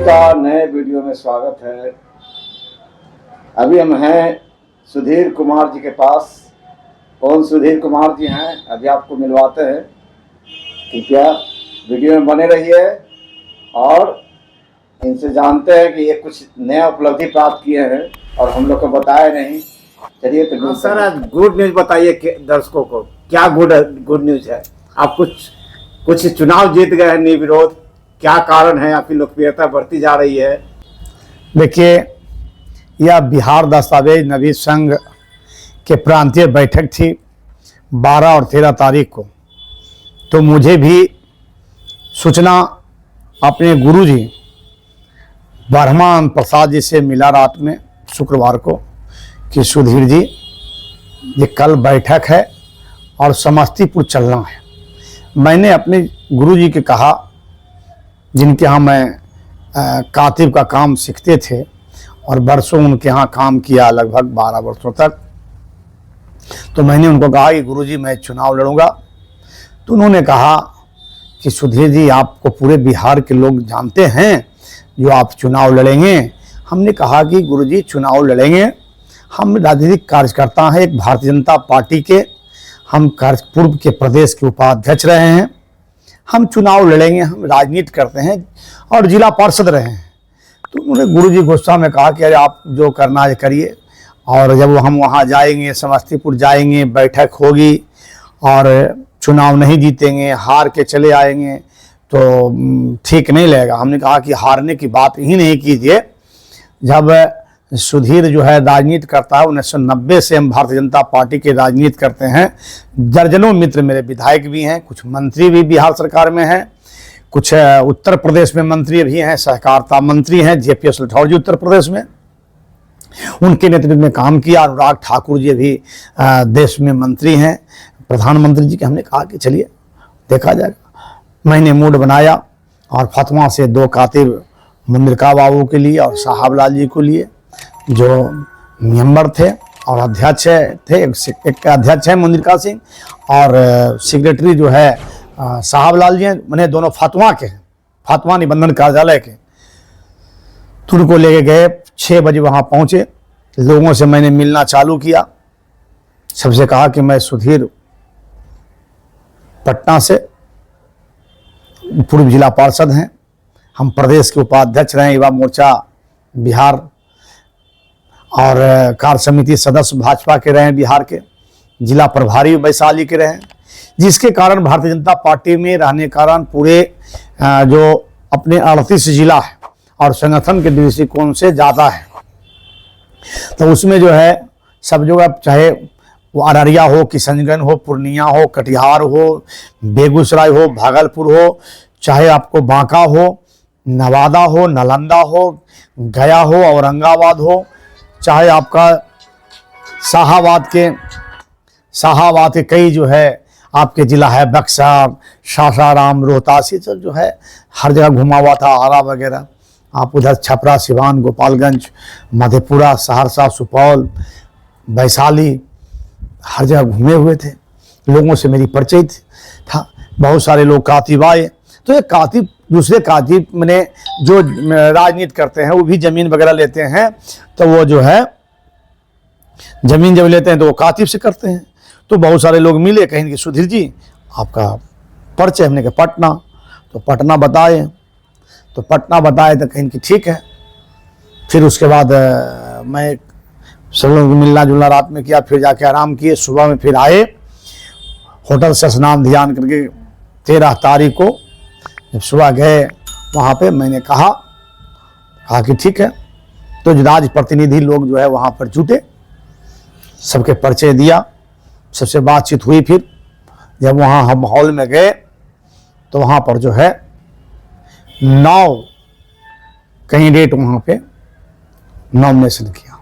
का नए वीडियो में स्वागत है। अभी हम हैं सुधीर कुमार जी के पास। कौन सुधीर कुमार जी हैं अभी आपको मिलवाते हैं। कृपया वीडियो में बने रहिए और इनसे जानते हैं कि ये कुछ नया उपलब्धि प्राप्त किए हैं और हम लोग को बताया नहीं। चलिए तो सर, आज गुड न्यूज बताइए दर्शकों को, क्या गुड न्यूज है। आप कुछ चुनाव जीत गए हैं निर्विरोध, क्या कारण है? आपकी लोकप्रियता बढ़ती जा रही है। देखिए, यह बिहार दस्तावेज नवीन संघ के प्रांतीय बैठक थी 12 और 13 तारीख को। तो मुझे भी सूचना अपने गुरुजी ब्रह्मान प्रसाद जी से मिला रात में शुक्रवार को कि सुधीर जी, ये कल बैठक है और समस्तीपुर चलना है। मैंने अपने गुरुजी के कहा, जिनके यहाँ मैं कातिब का काम सीखते थे और बरसों उनके यहाँ काम किया, लगभग 12 वर्षों तक। तो मैंने उनको कहा कि गुरुजी मैं चुनाव लड़ूंगा। तो उन्होंने कहा कि सुधीर जी, आपको पूरे बिहार के लोग जानते हैं जो आप चुनाव लड़ेंगे। हमने कहा कि गुरुजी चुनाव लड़ेंगे, हम राजनीतिक कार्यकर्ता हैं एक भारतीय जनता पार्टी के, हम पूर्व के प्रदेश के उपाध्यक्ष रहे हैं, हम चुनाव लड़ेंगे, हम राजनीति करते हैं और जिला पार्षद रहे हैं। तो उन्होंने गुरुजी गुस्सा में कहा कि अरे आप जो करना है करिए, और जब हम वहाँ जाएंगे, समस्तीपुर जाएंगे, बैठक होगी और चुनाव नहीं जीतेंगे, हार के चले आएंगे तो ठीक नहीं लगेगा। हमने कहा कि हारने की बात ही नहीं कीजिए। जब सुधीर जो है राजनीति करता है, 1990 से हम भारतीय जनता पार्टी के राजनीति करते हैं। दर्जनों मित्र मेरे विधायक भी हैं, कुछ मंत्री भी बिहार सरकार में हैं, कुछ उत्तर प्रदेश में मंत्री भी हैं, सहकारिता मंत्री हैं JPS राठौर जी उत्तर प्रदेश में, उनके नेतृत्व में काम किया। अनुराग ठाकुर जी भी देश में मंत्री हैं, प्रधानमंत्री जी के। हमने कहा कि चलिए देखा जाएगा। मैंने मूड बनाया और फतवा से 2 कातिब मुंद्रिका बाबू के लिए और साहब लाल जी को लिए, जो मेंबर थे और अध्यक्ष थे। एक अध्यक्ष है मुंद्रिका सिंह और सेक्रेटरी जो है साहब लाल जी हैं। मैंने दोनों फतवा के हैं, फतवा निबंधन कार्यालय के। तो उनको लेके गए, 6 बजे वहाँ पहुँचे। लोगों से मैंने मिलना चालू किया। सबसे कहा कि मैं सुधीर पटना से पूर्व जिला पार्षद हैं, हम प्रदेश के उपाध्यक्ष रहे युवा मोर्चा बिहार और कार्य समिति सदस्य भाजपा के रहे बिहार के, जिला प्रभारी वैशाली के रहे, जिसके कारण भारतीय जनता पार्टी में रहने के कारण पूरे जो अपने 38 जिला है और संगठन के दृष्टिकोण से ज़्यादा है। तो उसमें जो है सब जगह, चाहे वो अररिया हो, किशनगंज हो, पूर्णिया हो, कटिहार हो, बेगूसराय हो, भागलपुर हो, चाहे आपको बांका हो, नवादा हो, नालंदा हो, गया हो, औरंगाबाद हो, चाहे आपका शाहाबाद के कई जो है आपके जिला है, बक्सर, सासाराम, रोहतास, ये सब जो है हर जगह घुमा हुआ था, आरा वगैरह। आप उधर छपरा, सिवान, गोपालगंज, मधेपुरा, सहरसा, सुपौल, वैशाली, हर जगह घूमे हुए थे। लोगों से मेरी परिचय था। बहुत सारे लोग कातिब आए। तो ये कातिब, दूसरे कातिब मैंने जो राजनीति करते हैं वो भी जमीन वगैरह लेते हैं, तो वो जो है जमीन जब लेते हैं तो वो कातिब से करते हैं। तो बहुत सारे लोग मिले, कहें कि सुधीर जी आपका परिचय। हमने कहा पटना। तो पटना बताए, तो पटना बताए तो कहें कि ठीक है। फिर उसके बाद मैं सब लोगों को मिलना जुलना रात में किया, फिर जाके आराम किए। सुबह में फिर आए, होटल से स्नान ध्यान करके 13 तारीख को जब सुबह गए वहाँ पे, मैंने कहा कि ठीक है। तो राज प्रतिनिधि लोग जो है वहाँ पर जुटे, सबके परिचय दिया, सबसे बातचीत हुई। फिर जब वहाँ हम हॉल में गए तो वहाँ पर जो है 9 कैंडिडेट वहाँ पे नॉमिनेशन किया।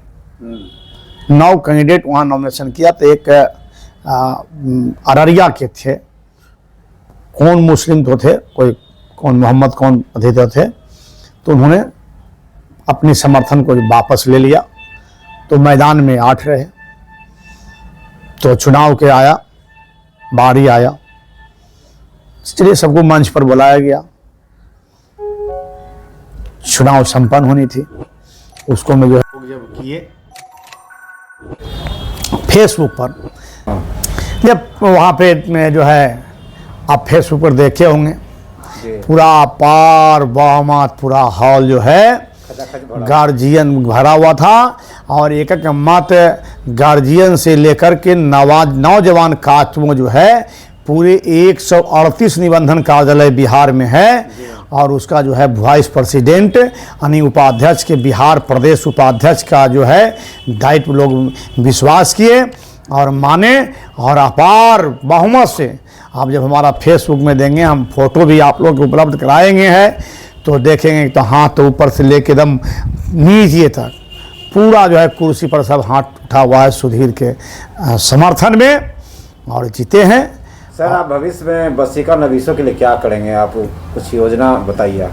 9 कैंडिडेट वहाँ नॉमिनेशन किया। तो एक अररिया के थे, कौन मुस्लिम तो थे, कोई कौन मोहम्मद कौन अधिकार थे, तो उन्होंने अपनी समर्थन को वापस ले लिया। तो मैदान में 8 रहे। तो चुनाव के बारी आया, इसलिए सबको मंच पर बुलाया गया। चुनाव संपन्न होनी थी, उसको मैं जो है जब किए फेसबुक पर, जब वहाँ पे मैं जो है आप फेसबुक पर देखे होंगे पूरा पार बामात पूरा हॉल जो है गार्जियन भरा हुआ था, और एक एक मत गार्जियन से लेकर के नौजवान कातों जो है पूरे 138 निबंधन कार्यालय बिहार में है, और उसका जो है वाइस प्रेसिडेंट यानी उपाध्यक्ष के बिहार प्रदेश उपाध्यक्ष का जो है दायित्व लोग विश्वास किए और माने, और अपार बहुमत से आप जब हमारा फेसबुक में देंगे, हम फोटो भी आप लोग उपलब्ध कराएंगे हैं, तो देखेंगे तो हाथ तो ऊपर से लेके एकदम नीचे तक पूरा जो है कुर्सी पर सब हाथ उठा हुआ है सुधीर के समर्थन में, और जीते हैं। सर, आप भविष्य में बसिका नवीसों के लिए क्या करेंगे? आप कुछ योजना बताइए।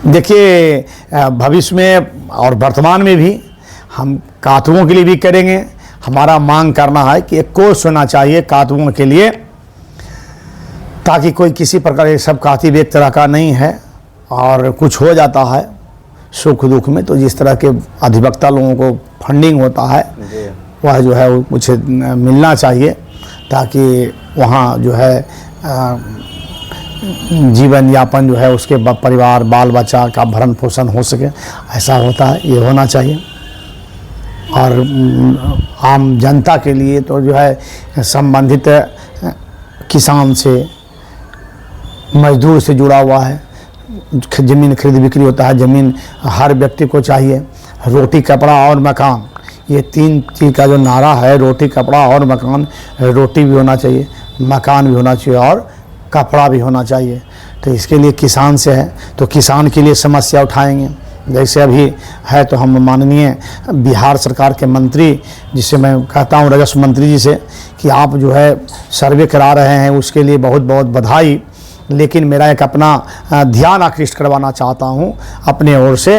देखिए, भविष्य में और वर्तमान में भी हम कातुओं के लिए भी करेंगे। हमारा मांग करना है कि एक कोष होना चाहिए कातुओं के लिए, ताकि कोई किसी प्रकार ये सब कातिब एक तरह का नहीं है, और कुछ हो जाता है सुख दुख में तो जिस तरह के अधिवक्ता लोगों को फंडिंग होता है वह जो है वो मुझे मिलना चाहिए, ताकि वहाँ जो है जीवन यापन जो है उसके परिवार बाल बच्चा का भरण पोषण हो सके, ऐसा होता है, ये होना चाहिए। और आम जनता के लिए तो जो है संबंधित किसान से मजदूर से जुड़ा हुआ है, ज़मीन खरीद बिक्री होता है, ज़मीन हर व्यक्ति को चाहिए। रोटी कपड़ा और मकान, ये 3 चीज़ का जो नारा है, रोटी कपड़ा और मकान, रोटी भी होना चाहिए, मकान भी होना चाहिए और कपड़ा भी होना चाहिए। तो इसके लिए किसान से है, तो किसान के लिए समस्या उठाएंगे। जैसे अभी है तो हम माननीय बिहार सरकार के मंत्री, जिसे मैं कहता हूँ राजस्व मंत्री जी से, कि आप जो है सर्वे करा रहे हैं, उसके लिए बहुत बहुत बधाई। लेकिन मेरा एक अपना ध्यान आकृष्ट करवाना चाहता हूँ अपने ओर से,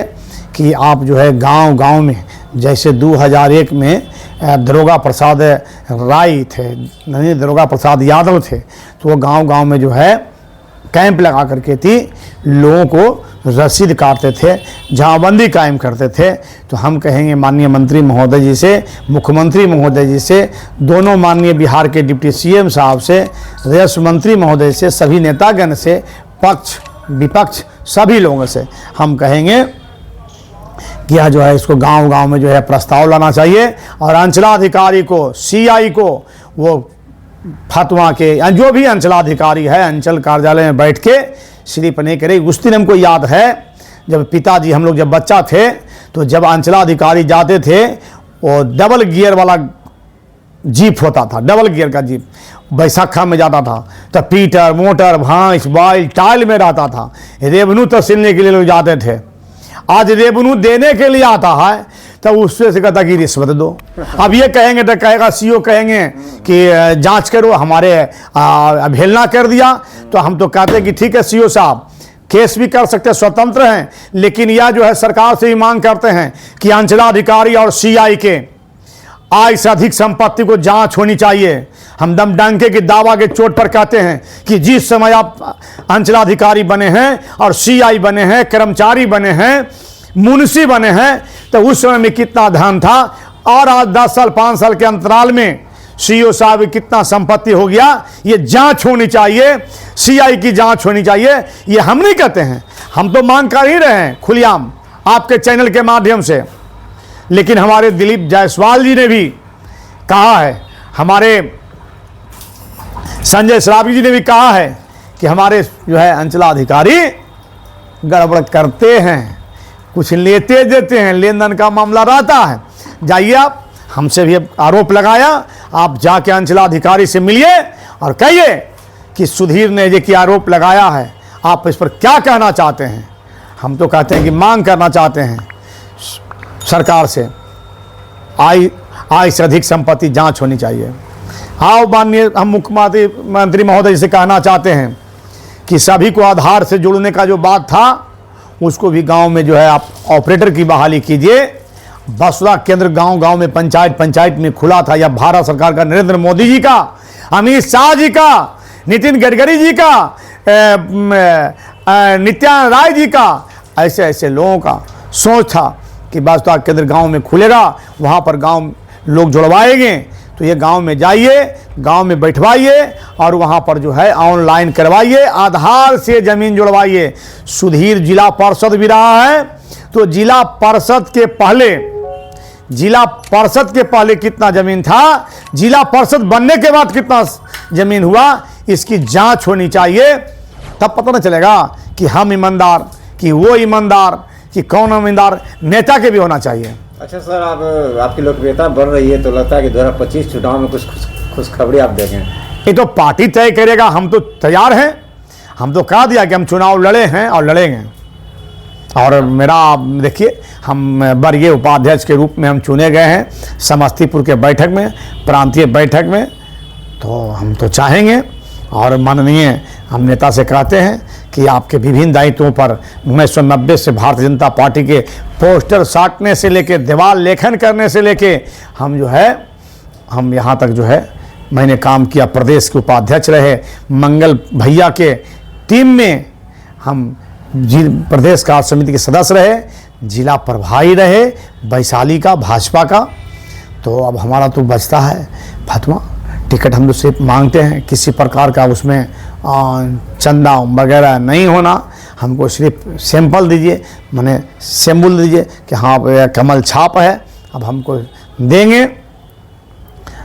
कि आप जो है गांव-गांव में, जैसे 2001 में दरोगा प्रसाद राय थे, नहीं दरोगा प्रसाद यादव थे, तो वो गांव-गांव में जो है कैंप लगा करके थी, लोगों को रसीद काटते थे, जमाबंदी कायम करते थे। तो हम कहेंगे माननीय मंत्री महोदय जी से, मुख्यमंत्री महोदय जी से, दोनों माननीय बिहार के डिप्टी सीएम साहब से, राजस्व मंत्री महोदय से, सभी नेतागण से, पक्ष विपक्ष सभी लोगों से हम कहेंगे कि यह जो है इसको गांव-गांव में जो है प्रस्ताव लाना चाहिए, और अंचलाधिकारी को, सीआई को, वो फतवा के जो भी अंचलाधिकारी है अंचल कार्यालय में बैठ के स्लिप नहीं करे। उस दिन हमको याद है जब पिताजी हम लोग जब बच्चा थे, तो जब अंचलाधिकारी जाते थे, वो डबल गियर वाला जीप होता था, डबल गियर का जीप बैसाखा में जाता था, तो पीटर मोटर भांस बाइल टाइल में रहता था। रेवन्यू तहसीलने के लिए लोग जाते थे, आज रेवन्यू देने के लिए आता है, तब उससे से कहता कि रिश्वत दो। अब ये कहेंगे तो कहेगा सीओ कहेंगे कि जांच करो, हमारे अवहेलना कर दिया। तो हम तो कहते हैं कि ठीक है सीओ साहब, केस भी कर सकते, स्वतंत्र हैं, लेकिन यह जो है सरकार से भी मांग करते हैं कि अंचलाधिकारी और सीआई के आय से अधिक संपत्ति को जांच होनी चाहिए। हम दम डंके की दावा के चोट पर कहते हैं कि जिस समय आप अंचलाधिकारी बने हैं और सीआई बने हैं, कर्मचारी बने हैं, मुंशी बने हैं, तो उस समय में कितना धन था, और आज 10 साल 5 साल के अंतराल में सीओ साहब कितना संपत्ति हो गया, ये जांच होनी चाहिए, सीआई की जांच होनी चाहिए। ये हम नहीं कहते हैं, हम तो मांग कर ही रहे हैं खुलेआम आपके चैनल के माध्यम से। लेकिन हमारे दिलीप जायसवाल जी ने भी कहा है, हमारे संजय सरावगी जी ने भी कहा है कि हमारे जो है अंचलाधिकारी गड़बड़ करते हैं, कुछ लेते देते हैं, लेन देन का मामला रहता है। जाइए, आप हमसे भी आरोप लगाया, आप जाके अंचलाधिकारी से मिलिए और कहिए कि सुधीर ने ये क्या आरोप लगाया है, आप इस पर क्या कहना चाहते हैं। हम तो कहते हैं कि मांग करना चाहते हैं सरकार से, आय से अधिक संपत्ति जांच होनी चाहिए। हाँ, माननीय हम मुख्यमंत्री महोदय से कहना चाहते हैं कि सभी को आधार से जुड़ने का जो बात था, उसको भी गांव में जो है आप ऑपरेटर की बहाली कीजिए। बसुआ केंद्र गांव-गांव में, पंचायत में खुला था। या भारत सरकार का, नरेंद्र मोदी जी का, अमित शाह जी का, नितिन गडकरी जी का, नित्यानंद राय जी का, ऐसे ऐसे लोगों का सोच था कि भाजपा केंद्र गांव में खुलेगा, वहाँ पर गांव लोग जुड़वाएंगे, तो ये गांव में जाइए, गांव में बैठवाइए और वहाँ पर जो है ऑनलाइन करवाइए, आधार से ज़मीन जुड़वाइए। सुधीर जिला पार्षद भी रहा है, तो जिला पार्षद के पहले कितना ज़मीन था, जिला पार्षद बनने के बाद कितना ज़मीन हुआ, इसकी जांच होनी चाहिए। तब पता न चलेगा कि हम ईमानदार, कि वो ईमानदार, कि कौन ईमानदार। नेता के भी होना चाहिए। अच्छा सर, आप आपकी लोकप्रियता बढ़ रही है, तो लगता है कि 2025 चुनाव में कुछ खुशखबरी आप देंगे? ये तो पार्टी तय करेगा, हम तो तैयार हैं। हम तो कह दिया कि हम चुनाव लड़े हैं और लड़ेंगे। और मेरा देखिए, हम वर्गीय उपाध्यक्ष के रूप में हम चुने गए हैं समस्तीपुर के बैठक में, प्रांतीय बैठक में। तो हम तो चाहेंगे, और माननीय हम नेता से कहते हैं कि आपके विभिन्न दायित्वों पर 1990 से भारतीय जनता पार्टी के पोस्टर साटने से लेके, दीवार लेखन करने से लेके, हम जो है हम यहाँ तक जो है मैंने काम किया। प्रदेश के उपाध्यक्ष रहे, मंगल भैया के टीम में हम प्रदेश कार्य समिति के सदस्य रहे, जिला प्रभारी रहे वैशाली का, भाजपा का। तो अब हमारा तो बचता है फतवा, टिकट हम तो सिर्फ मांगते हैं, किसी प्रकार का उसमें चंदा वगैरह नहीं होना। हमको सिर्फ सैंपल दीजिए, माने सिंबल दीजिए कि हाँ कमल छाप है, अब हमको देंगे।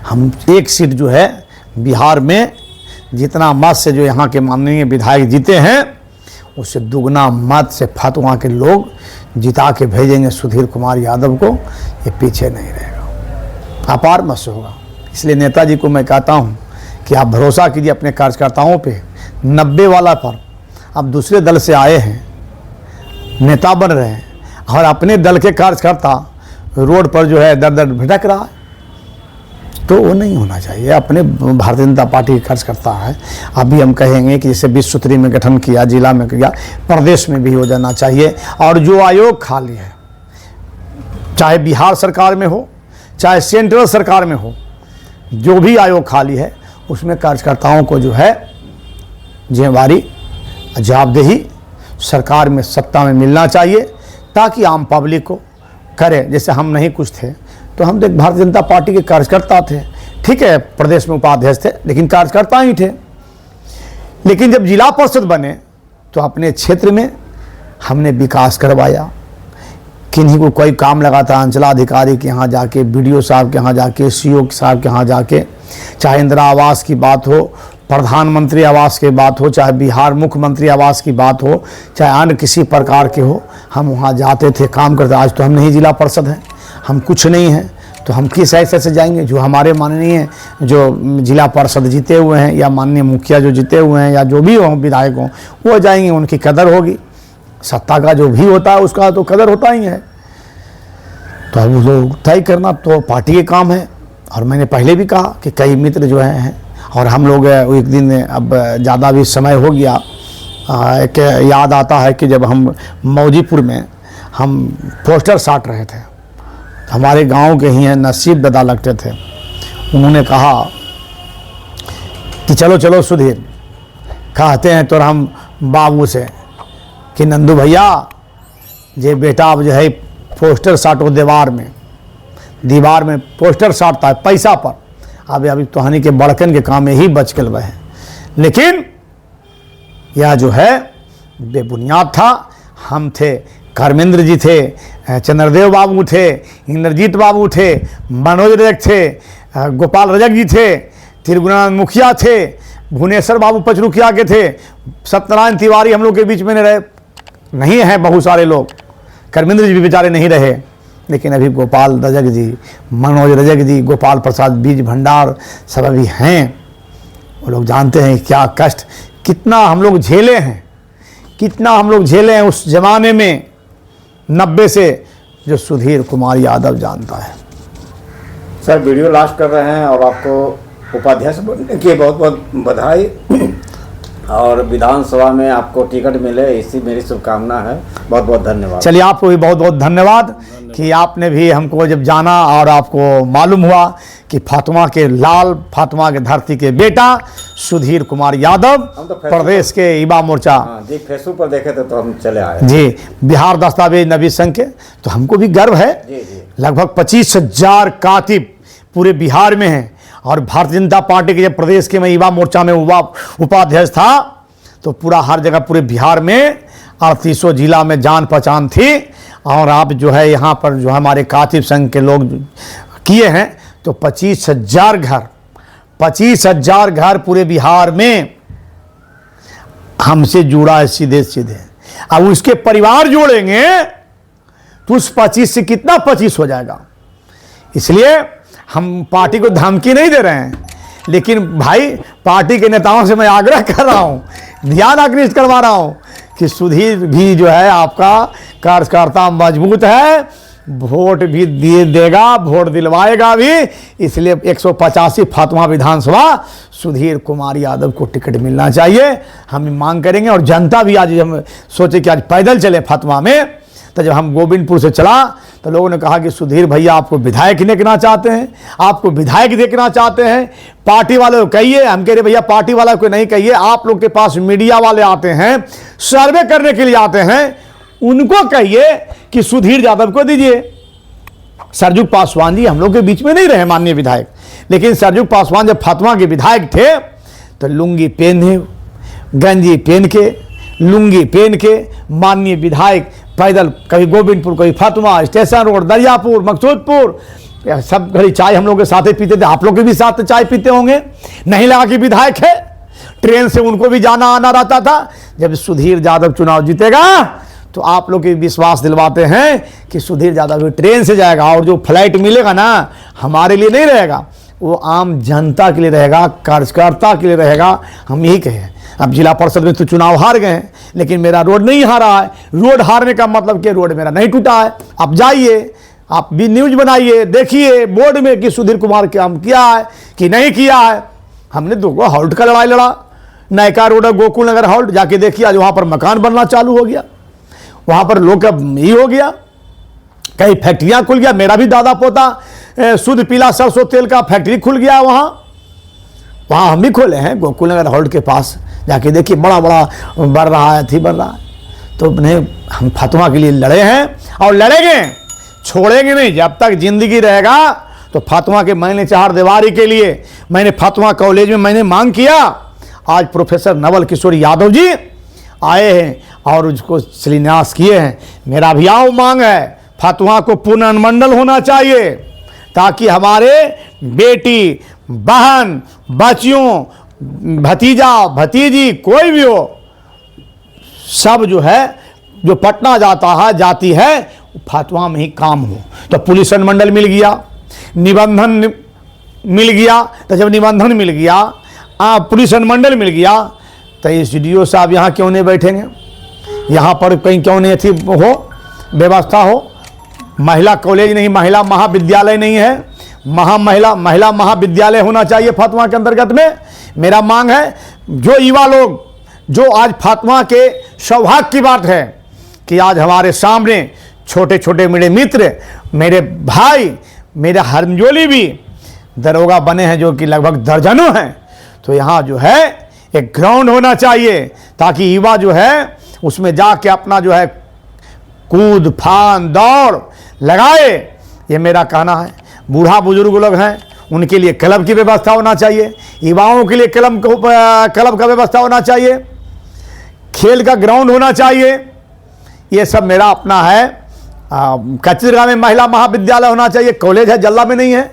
हम एक सीट जो है बिहार में जितना मत से जो यहाँ के माननीय विधायक जीते हैं, उससे दुगना मत से फतवा के लोग जिता के भेजेंगे सुधीर कुमार यादव को। ये पीछे नहीं रहेगा, अपार मत से होगा। इसलिए नेताजी को मैं कहता हूँ कि आप भरोसा कीजिए अपने कार्यकर्ताओं पे। 90 वाला पर अब दूसरे दल से आए हैं, नेता बन रहे हैं, और अपने दल के कार्यकर्ता रोड पर जो है दर दर भटक रहा है, तो वो नहीं होना चाहिए। अपने भारतीय जनता पार्टी के कार्यकर्ता है। अभी हम कहेंगे कि जैसे 20 सूत्री में गठन किया, जिला में किया, प्रदेश में भी हो जाना चाहिए। और जो आयोग खाली है, चाहे बिहार सरकार में हो, चाहे सेंट्रल सरकार में हो, जो भी आयोग खाली है उसमें कार्यकर्ताओं को जो है जिम्मेवारी, जवाबदेही सरकार में, सत्ता में मिलना चाहिए, ताकि आम पब्लिक को करे। जैसे हम नहीं कुछ थे, तो हम तो भारतीय जनता पार्टी के कार्यकर्ता थे, ठीक है, प्रदेश में उपाध्यक्ष थे, लेकिन कार्यकर्ता ही थे। लेकिन जब जिला परिषद बने तो अपने क्षेत्र में हमने विकास करवाया। किन्हीं को कोई काम लगा था, अंचलाधिकारी के यहाँ जाके, BDO साहब के यहाँ जाके, CO साहब के यहाँ जाके, चाहे इंदिरा आवास की बात हो, प्रधानमंत्री आवास की बात हो, चाहे बिहार मुख्यमंत्री आवास की बात हो, चाहे अन्य किसी प्रकार के हो, हम वहाँ जाते थे, काम करते। आज तो हम नहीं जिला परिषद हैं, हम कुछ नहीं हैं, तो हम किस ऐसे से जाएंगे? जो हमारे माननीय जो जिला पार्षद जीते हुए हैं, या माननीय मुखिया जो जीते हुए हैं, या जो भी हों विधायक हों, वो जाएंगे, उनकी कदर होगी। सत्ता का जो भी होता है उसका तो कदर होता ही है। तो अब वो तय करना तो पार्टी के काम है। और मैंने पहले भी कहा कि कई मित्र जो हैं, और हम लोग एक दिन, अब ज़्यादा भी समय हो गया, एक याद आता है कि जब हम मौजीपुर में हम पोस्टर साट रहे थे, हमारे गांव के ही हैं, नसीब दादा लगते थे। उन्होंने कहा कि चलो चलो सुधीर, कहते हैं तो हम बाबू से कि नंदू भैया, जे बेटा अब जो है पोस्टर साटो दीवार में पोस्टर साटता है पैसा पर। अभी तोहनी के बड़कन के काम में ही बच गल है। लेकिन यह जो है बेबुनियाद था। हम थे, कर्मेंद्र जी थे, चंद्रदेव बाबू थे, इंद्रजीत बाबू थे, मनोज रजक थे, गोपाल रजक जी थे, त्रिगुणानंद मुखिया थे, भुवनेश्वर बाबू पचरुखिया के थे, सत्यनारायण तिवारी हम लोग के बीच में नहीं है, बहुत सारे लोग, कर्मेंद्र जी भी बेचारे नहीं रहे। लेकिन अभी गोपाल रजक जी, मनोज रजक जी, गोपाल प्रसाद बीज भंडार सब अभी हैं। वो लोग जानते हैं क्या कष्ट, कितना हम लोग झेले हैं उस जमाने में 90 से, जो सुधीर कुमार यादव जानता है। सर वीडियो लास्ट कर रहे हैं, और आपको उपाध्यक्ष बनने की बहुत बहुत बधाई। और विधानसभा में आपको टिकट मिले, इसी मेरी शुभकामना है। बहुत बहुत धन्यवाद। चलिए, आपको भी बहुत बहुत धन्यवाद कि आपने भी हमको जब जाना और आपको मालूम हुआ कि फातिमा के लाल, फातिमा के धरती के बेटा सुधीर कुमार यादव प्रदेश के युवा मोर्चा जी फेसबुक पर देखे थे तो हम चले आए जी, बिहार दस्तावेज नबी संघ के, तो हमको भी गर्व है। जी जी। लगभग 25,000 कातिब पूरे बिहार में हैं। और भारतीय जनता पार्टी के जब प्रदेश के मैं युवा मोर्चा में उपाध्यक्ष था तो पूरा हर जगह पूरे बिहार में 38 जिला में जान पहचान थी। और आप जो है यहाँ पर जो हमारे कातिब संघ के लोग किए हैं तो 25,000 घर पूरे बिहार में हमसे जुड़ा है सीधे सीधे। अब उसके परिवार जोड़ेंगे तो उस 25 से कितना 25 हो जाएगा। इसलिए हम पार्टी को धमकी नहीं दे रहे हैं, लेकिन भाई पार्टी के नेताओं से मैं आग्रह कर रहा हूं, ध्यान आकृष्ट करवा रहा हूं कि सुधीर भी जो है आपका कार्यकर्ता मजबूत है, वोट भी दिए देगा, वोट दिलवाएगा भी। इसलिए 185 फातिमा विधानसभा सुधीर कुमार यादव को टिकट मिलना चाहिए, हम मांग करेंगे। और जनता भी आज हम सोचे कि आज पैदल चले फातिमा में, तो जब हम गोविंदपुर से चला तो लोगों ने कहा कि सुधीर भैया आपको विधायक देखना चाहते हैं, आपको विधायक देखना चाहते हैं, पार्टी वाले को कहिए। हम कह रहे भैया पार्टी वाला को नहीं कहिए, आप लोग के पास मीडिया वाले आते हैं, सर्वे करने के लिए आते हैं, उनको कहिए कि सुधीर यादव को दीजिए। सरजुग पासवान जी हम लोग के बीच में नहीं रहे माननीय विधायक, लेकिन सरजुग पासवान जब फातिमा के विधायक थे तो लुंगी पहने, गंजी पहन के, लुंगी पहन के माननीय विधायक पैदल कभी गोविंदपुर, कभी फातिमा, स्टेशन रोड, दरियापुर, मकसूदपुर, सब घड़ी चाय हम लोग के साथ ही पीते थे। आप लोग के भी साथ चाय पीते होंगे, नहीं लगा कि विधायक है, ट्रेन से उनको भी जाना आना रहता था। जब सुधीर यादव चुनाव जीतेगा तो आप लोग के विश्वास दिलवाते हैं कि सुधीर यादव भी ट्रेन से जाएगा, और जो फ्लाइट मिलेगा ना हमारे लिए नहीं रहेगा, वो आम जनता के लिए रहेगा, कार्यकर्ता के लिए रहेगा। हम यही कहें। अब जिला परिषद में तो चुनाव हार गए हैं, लेकिन मेरा रोड नहीं हारा है। रोड हारने का मतलब कि रोड मेरा नहीं टूटा है। आप जाइए, आप भी न्यूज बनाइए, देखिए बोर्ड में कि सुधीर कुमार काम किया है कि नहीं किया है। हमने 2 हॉल्ट का लड़ाई लड़ा, नयका रोड गोकुल नगर हॉल्ट, जाके देखिए आज वहाँ पर मकान बनना चालू हो गया, वहाँ पर लोग का ये हो गया, कई फैक्ट्रियाँ खुल गया। मेरा भी दादा पोता शुद्ध पीला सरसों तेल का फैक्ट्री खुल गया वहाँ हम भी खोले हैं गोकुल नगर हॉल्ट के पास, जाके देखिए बड़ा बड़ा बढ़ रहा है, बढ़ रहा है। तो हम फातिमा के लिए लड़े हैं और लड़ेंगे, छोड़ेंगे नहीं। जब तक जिंदगी रहेगा तो फातिमा के मैंने चार दीवारी के लिए मैंने फातिमा कॉलेज में मैंने मांग किया। आज प्रोफेसर नवल किशोर यादव जी आए हैं और उसको शिलान्यास किए हैं। मेरा भी आओ मांग है, फातिमा को पुनर्मंडल होना चाहिए, ताकि हमारे बेटी, बहन, बच्चियों, भतीजा, भतीजी कोई भी हो, सब जो है जो पटना जाती है फातिमा में ही काम हो। तो पुलिस अनुमंडल मिल गया, निबंधन मिल गया। तो जब निबंधन मिल गया, पुलिस अनुमंडल मिल गया, तो एसडीओ साहब यहाँ क्यों नहीं बैठेंगे? यहाँ पर कहीं क्यों नहीं थी हो व्यवस्था हो? महिला कॉलेज नहीं, महिला महाविद्यालय नहीं है, महिला महाविद्यालय होना चाहिए फातिमा के अंतर्गत में। मेरा मांग है जो युवा लोग, जो आज फातिमा के सौभाग्य की बात है कि आज हमारे सामने छोटे छोटे मेरे मित्र, मेरे भाई, मेरे हरमजोली भी दरोगा बने हैं, जो कि लगभग दर्जनों हैं। तो यहाँ जो है एक ग्राउंड होना चाहिए, ताकि युवा जो है उसमें जाके अपना जो है कूद फान दौड़ लगाए। ये मेरा कहना है। बूढ़ा बुजुर्ग लोग हैं, उनके लिए क्लब की व्यवस्था होना चाहिए, युवाओं के लिए क्लब का व्यवस्था होना चाहिए, खेल का ग्राउंड होना चाहिए। ये सब मेरा अपना है। कचरा में महिला महाविद्यालय होना चाहिए, कॉलेज है जल्ला में नहीं है,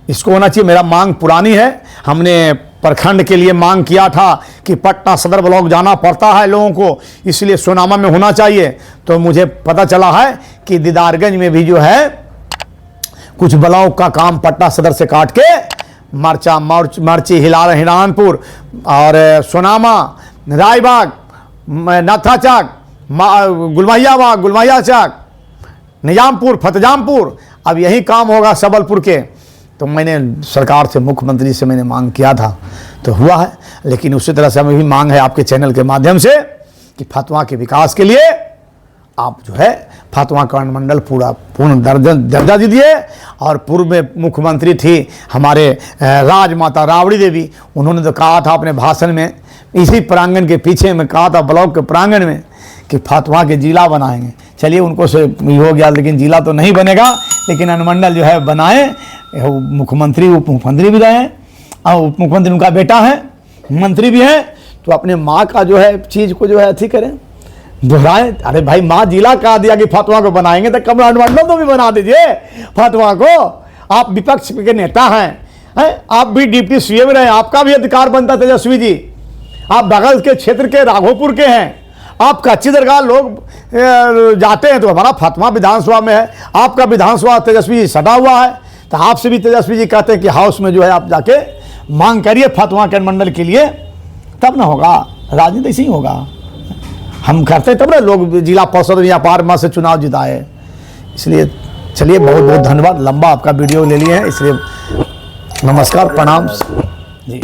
इसको होना चाहिए। मेरा मांग पुरानी है। हमने प्रखंड के लिए मांग किया था कि पटना सदर ब्लॉक जाना पड़ता है लोगों को, इसलिए सोनामा में होना चाहिए। तो मुझे पता चला है कि दीदारगंज में भी जो है कुछ ब्लॉक का काम पटना सदर से काट के मर्ची, हिरानपुर और सोनामा, रायबाग, नाथाचाक, गुलमैया चाक, निजामपुर, फतेजामपुर, अब यही काम होगा सबलपुर के। तो मैंने सरकार से, मुख्यमंत्री से मैंने मांग किया था तो हुआ है। लेकिन उसी तरह से हमें भी मांग है आपके चैनल के माध्यम से कि फतवा के विकास के लिए आप जो है फतवा कर्ण मंडल पूर्ण दर्जा दीजिए। और पूर्व में मुख्यमंत्री थी हमारे राजमाता राबड़ी देवी, उन्होंने तो कहा था अपने भाषण में, इसी प्रांगण के पीछे में कहा था, ब्लॉक के प्रांगण में, कि फतवा के जिला बनाएंगे। चलिए उनको से हो गया, लेकिन जिला तो नहीं बनेगा, लेकिन अनुमंडल जो है बनाए। मुख्यमंत्री उप मुख्यमंत्री भी रहे हैं और उप मुख्यमंत्री उनका बेटा है, मंत्री भी है, तो अपने माँ का जो है चीज़ को जो है अच्छी करें, दोहराएं। अरे भाई माँ जिला कहा दिया कि फतवा को बनाएंगे तो कम अनुमंडल तो भी बना दीजिए फतवा को। आप विपक्ष के नेता हैं, आप भी डिप्टी सीएम रहे, आपका भी अधिकार बनता है तेजस्वी जी। आप बगल के क्षेत्र के राघोपुर के हैं, आप कच्ची दरगाह लोग जाते हैं तो हमारा फतवा विधानसभा में है, आपका विधानसभा तेजस्वी जी सटा हुआ है, तो आपसे भी तेजस्वी जी कहते हैं कि हाउस में जो है आप जाके मांग करिए फतवा के मंडल के लिए, तब ना होगा राजनीति, ऐसे ही होगा। हम करते तब ना लोग जिला परिषद या पार्मा से चुनाव जिताए। इसलिए चलिए बहुत बहुत धन्यवाद, लंबा आपका वीडियो ले लिए हैं, इसलिए नमस्कार प्रणाम जी।